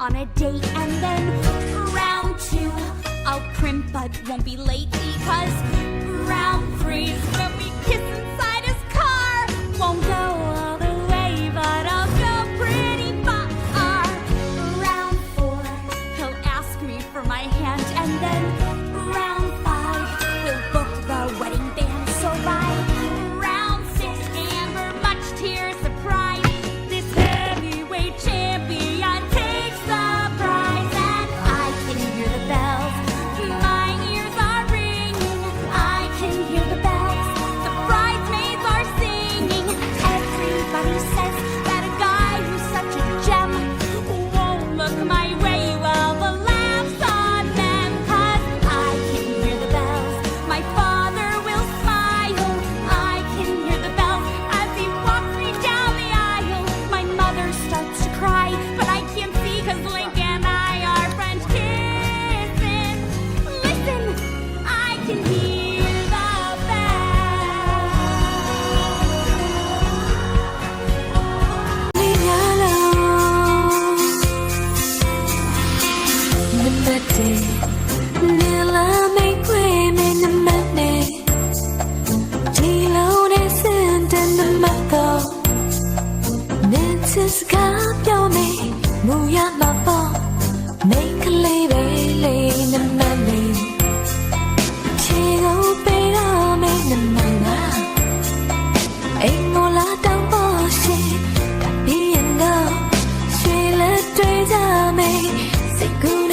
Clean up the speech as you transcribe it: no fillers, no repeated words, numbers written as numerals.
on a date, and then round 2, I'll crimp but won't be late because round 3's when we kiss inside his car. Won't go all the way, but I'll go pretty far. Round 4, he'll ask me for my hand, and then round 5, we'll book the wedding band. So by round 6, and we're much to your surprise, this heavyweight champion takes the prize, and I can hear the bells. My ears are ringing. I can hear the bells. The bridesmaids are singing. Everybody says that a guy who's such a gem won't look my way while the laughs on them. 'Cause I can hear the bells. My father will smile. I can hear the bells as he walks me down the aisle. My mother starts to cry, but I can't see 'cause Link and I are French kissing. Listen, I can hear the Make a lady, the money. She go pay on me, the money. Ain't no lot of bullshit. That be enough. She let me say good.